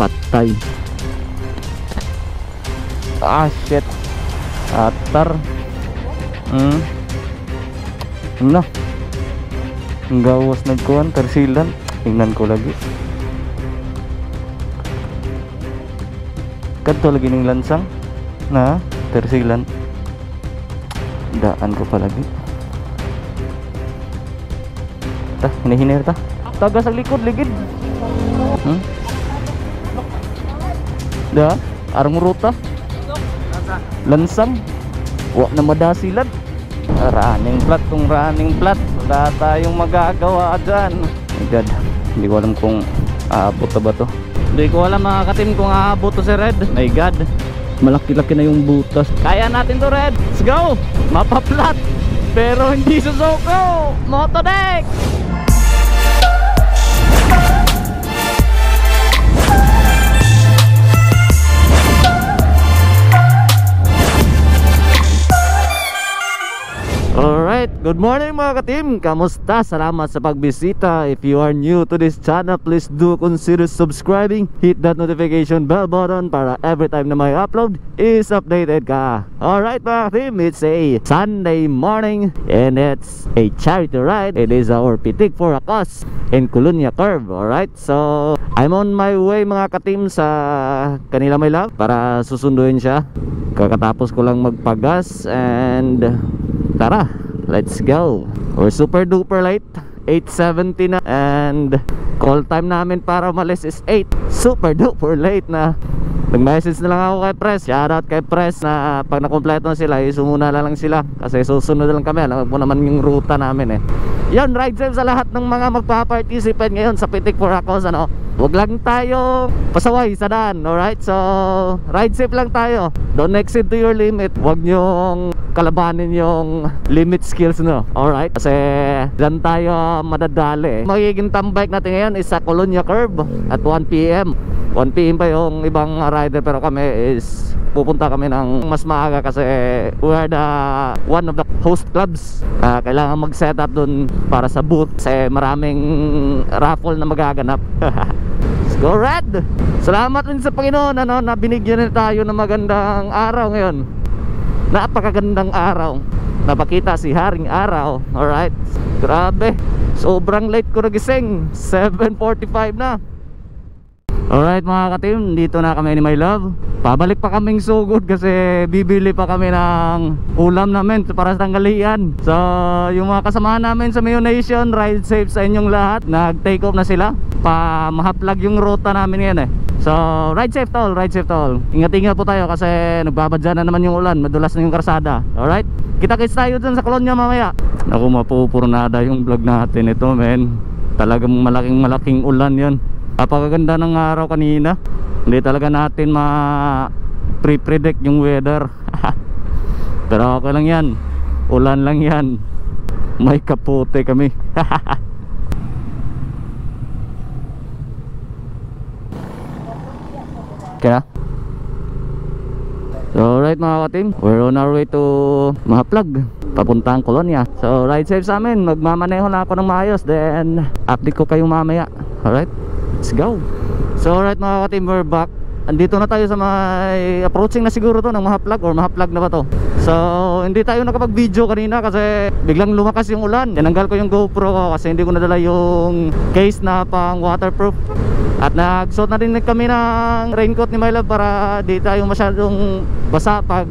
Patay. Ah shit. Atar. Ano? Ang gawas nagkuhan, tersilan. Tingnan ko lagi. Kadto lagi ning lansang na tersilan. Daan ko pa lagi. Ta, hinihinir ta. Taga sa likod ligid. Da, arang ruta. Lansang. Wa na madasilan. Running flat kung running flat. Wala tayong magagawa dyan. My God, hindi ko alam kung aabot na ba to. Hindi ko alam mga katim kung aabot to si Red. My God, malaki-laki na yung butas. Kaya natin to Red. Let's go. Mapaplat pero hindi susuko. Motodeck. Alright, good morning mga ka-team. Kamusta? Salamat sa pagbisita. If you are new to this channel, please do consider subscribing. Hit that notification bell button para every time na may upload is updated ka. Alright mga ka-team, it's a Sunday morning and it's a charity ride. It is our Pitik for a Cause in Colonia Curve. Alright, so I'm on my way mga ka-team sa kanila may love para susunduin siya. Kakatapos ko lang magpagas and tara, let's go. We're super duper late, 8:70 na, and call time namin para umalis is 8. Super duper late na. Nag-message na lang ako kay Press. Shoutout kay Press na pag nakompleto na sila, isumuna na lang sila kasi susunod na lang kami. Alam mo naman yung ruta namin eh. Yan, ride safe sa lahat ng mga magpa-participate ngayon sa Pitik for a Cause. Ano, huwag lang tayo pasaway sa daan. Alright, so ride safe lang tayo. Don't exceed to your limit. Huwag nyong kalabanin yung limit skills no. Alright, kasi dyan tayo madadali. Magiging tambike natin ngayon is sa Colonia Curve at 1 PM 1 PM pa yung ibang rider, pero kami is pupunta kami ng mas maaga kasi we are the one of the host clubs. Kailangan mag-set up dun para sa booth kasi maraming raffle na magaganap. Let's go Red! Salamat rin sa Panginoon ano, na binigyan na tayo ng magandang araw ngayon. Napakagandang araw. Napakita si Haring Araw. Alright, grabe, sobrang late ko nagising. 7:45 na. Alright mga ka-team, dito na kami ni My Love. Pabalik pa kaming sugod kasi bibili pa kami ng ulam namin para sa tanghalian. So yung mga kasamahan namin sa Mayo Nation, ride safe sa inyong lahat. Nag-take off na sila. Mahaplag yung ruta namin ngayon eh. So ride safe tol, ride safe tol. Ingat-ingat po tayo kasi nagbabadya na naman yung ulan. Madulas na yung karsada. Alright, kita-kits tayo dun sa Colonia mamaya. Naku, mapupurnada yung vlog natin ito men. Talagang malaking ulan yon. Napakaganda ng araw kanina. Hindi talaga natin ma-predict yung weather. Pero okay lang yan. Ulan lang yan. May kapote kami. Kaya so alright mga ka-team, we're on our way to Mahaplag, papuntang Colonia. So ride safe sa amin. Magmamaneho na ako ng maayos, then update ko kayo mamaya. Alright, let's go. So alright mga ka-team, we're back. Andito na tayo sa may approaching na siguro to ng Mahaplag, or Mahaplag na ba to. So hindi tayo nakapag-video kanina kasi biglang lumakas yung ulan. Tinanggal ko yung GoPro ko kasi hindi ko nadala yung case na pang waterproof. At nagsuot na rin kami ng raincoat ni My Love para di tayo masyadong basa pag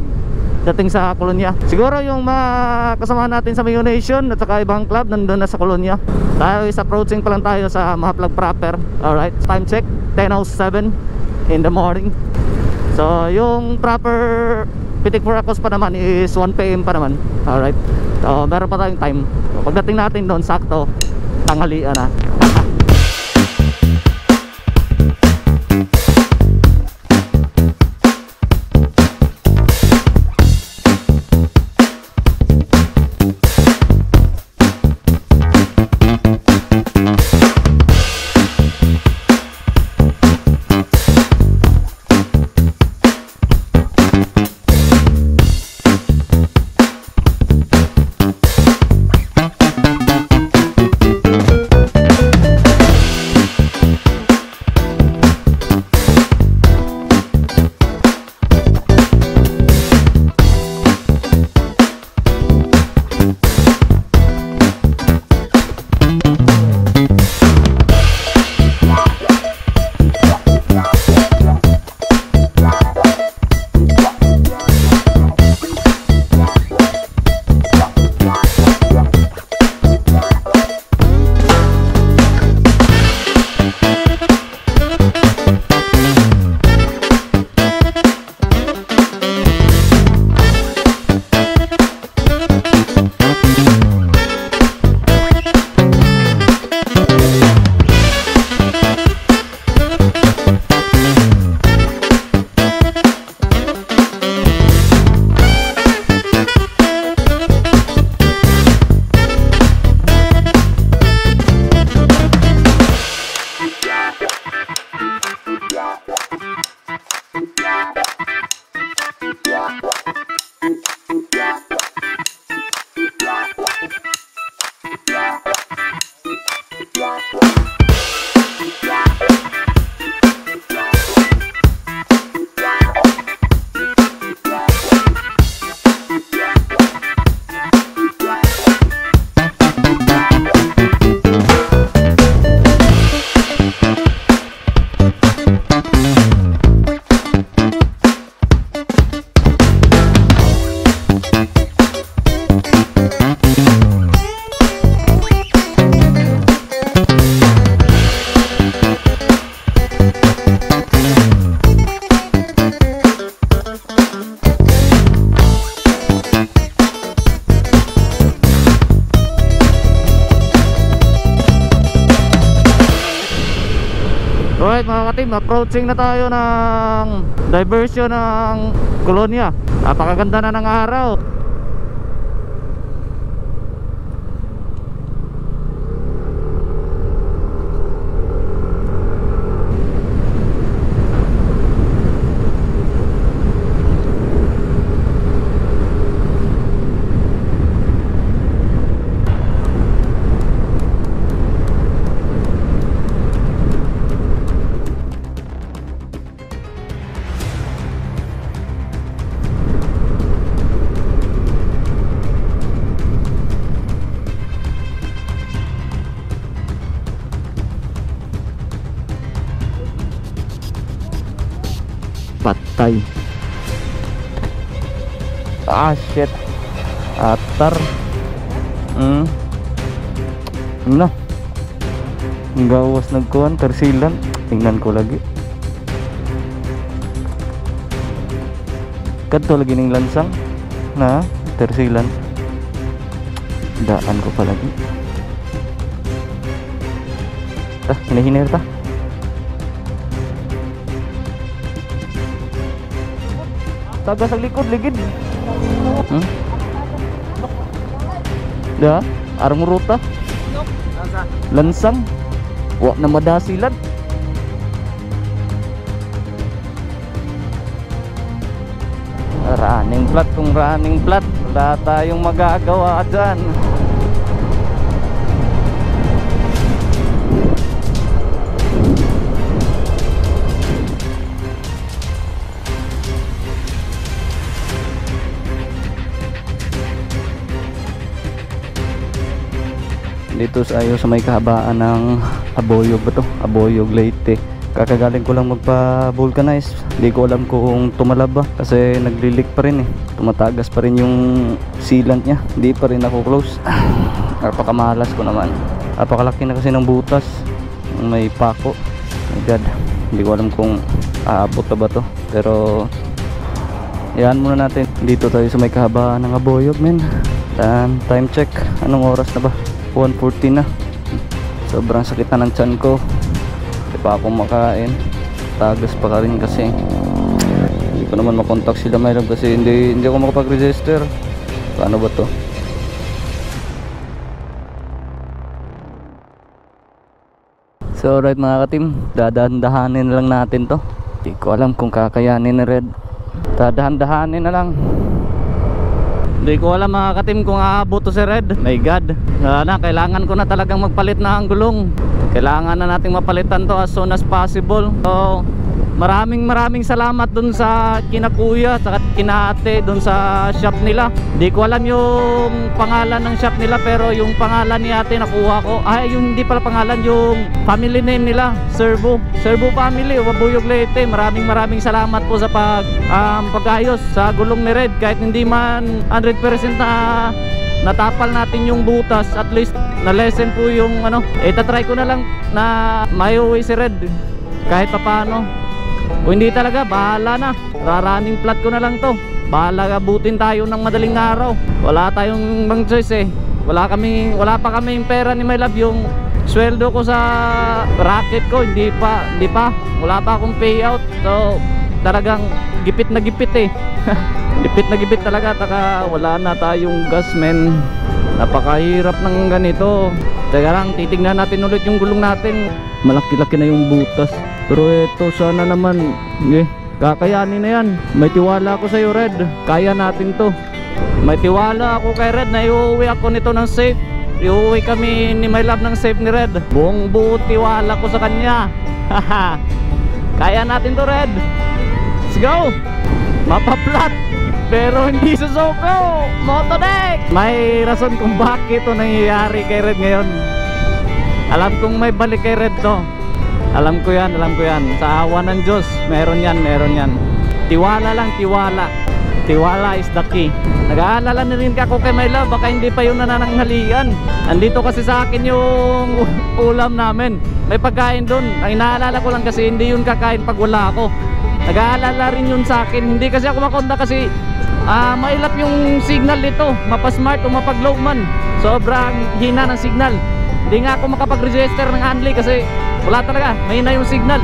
dating sa Colonia. Siguro yung mga kasama natin sa Mayo Nation at saka ibang club nandun na sa Colonia. Tayo is approaching pa lang tayo sa Mahaplag proper. Alright, time check 10:07 in the morning. So yung proper Pitik for a Cause pa naman is 1 PM pa naman. Alright, so meron pa tayong time. Pagdating natin doon sakto tanghalian na. Alright mga ka-team, approaching na tayo ng diversion ng Colonia. Napakaganda na ng araw. Patay. Ah shit. Atar. No. Gawas nagkuhan tersilan. Tingnan ko lagi. Kadto lagi ning lansang na tersilan. Daan ko pa lagi. Hinahinir ta. Taga sa likod, ligid. Da, arang ruta. Lansang. Wa na madasilan. Running flat kung running flat. Wala tayong magagawa dyan. Dito sa may kahabaan ng Aboyog ba to? Aboyog Leyte. Kakagaling ko lang magpa-vulcanize. Hindi ko alam kung tumalab ba kasi naglilik pa rin eh. Tumatagas pa rin yung sealant niya. Hindi pa rin ako close. Napakamalas ko naman. Napakalaki na kasi ng butas. May pako. My God. Hindi ko alam kung aabot na ba to. Pero yan muna natin. Dito tayo sa may kahabaan ng Aboyog, men. Dan time check. Anong oras na ba? 1:14 na. Sobrang sakit na ng tiyan ko. Hindi pa ako makain. Tagas pa ka rin kasi. Hindi ko naman makontak sila may love kasi hindi ako makapag-register. Paano ba to? So right mga ka-team, dadahan-dahanin lang natin to. Hindi ko alam kung kakayanin ni Red. Dadahan-dahanin na lang. Hindi ko alam mga ka-team kung aabot to si Red. My God. Kailangan ko na talagang magpalit na ang gulong. Kailangan na nating mapalitan to as soon as possible. So maraming salamat dun sa kina kuya at kina ate dun sa shop nila. Hindi ko alam yung pangalan ng shop nila pero yung pangalan ni ate nakuha ko. Ay yung hindi pala pangalan, yung family name nila, Servo Family, Aboyog Leyte. Maraming salamat po sa pag-ayos sa gulong ni Red. Kahit hindi man 100% na natapal natin yung butas, at least na lesson po yung itatry ko na lang na maiuwi si Red kahit pa paano. Kung hindi talaga, bahala na. Running flat ko na lang to. Bahala, abutin tayo ng madaling araw. Wala tayong bang choice eh. Wala pa kami yung pera ni My Love. Yung sweldo ko sa racket ko hindi pa. Wala pa akong payout. So talagang gipit na gipit eh. Gipit na gipit talaga. Taka wala na tayong gas, men. Napakahirap ng ganito. Teka lang, titignan natin ulit yung gulong natin. Malaki-laki na yung butas. Pero eto, sana naman kakayanin na yan. May tiwala ako sa'yo, Red. Kaya natin to. May tiwala ako kay Red na iuwi ako nito ng safe. Iuwi kami ni My Love ng safe ni Red. Buong buo tiwala ko sa kanya. Kaya natin to, Red. Let's go. Mapaplat pero hindi susuko. Motodeck. May rason kung bakit ito nangyayari kay Red ngayon. Alam kong may balik kay Red to. Alam ko yan. Sa awa ng Diyos, meron yan. Tiwala lang, tiwala. Tiwala is the key. Nag-aalala na rin ako kay My Love, baka hindi pa yun nananghalian. Andito kasi sa akin yung ulam namin. May pagkain dun. Ang inaalala ko lang kasi hindi yun kakain pag wala ako. Nag-aalala rin yun sa akin. Hindi kasi ako makonda kasi mailap yung signal dito. Mapasmart o mapaglow man. Sobrang hina ng signal. Hindi nga ako makapag-register ng Anli kasi Wala talaga, mahina yung signal.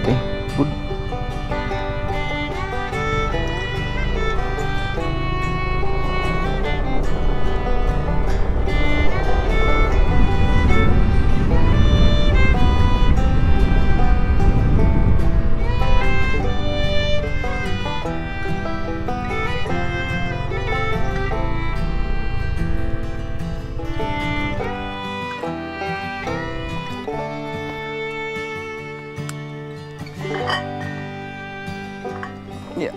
Okay, good. Yeah.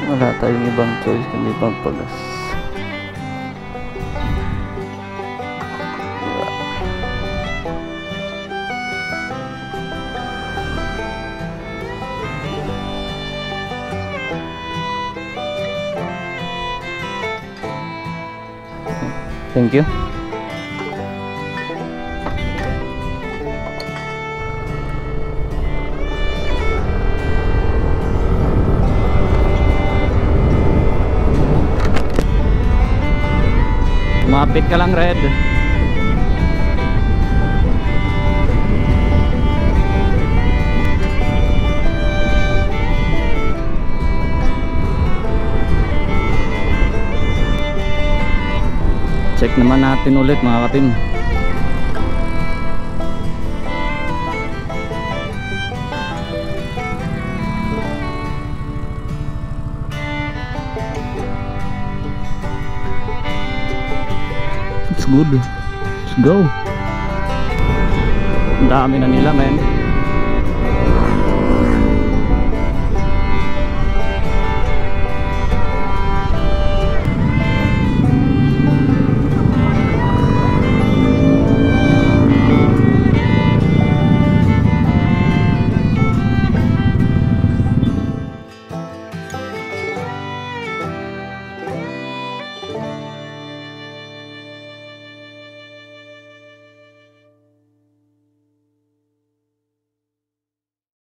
Wala tayong ibang choice kundi pagpagas. Thank you. Mapit ka lang, Red. Check naman natin ulit mga katim. It's good. Let's go. Ang dami na nila, men.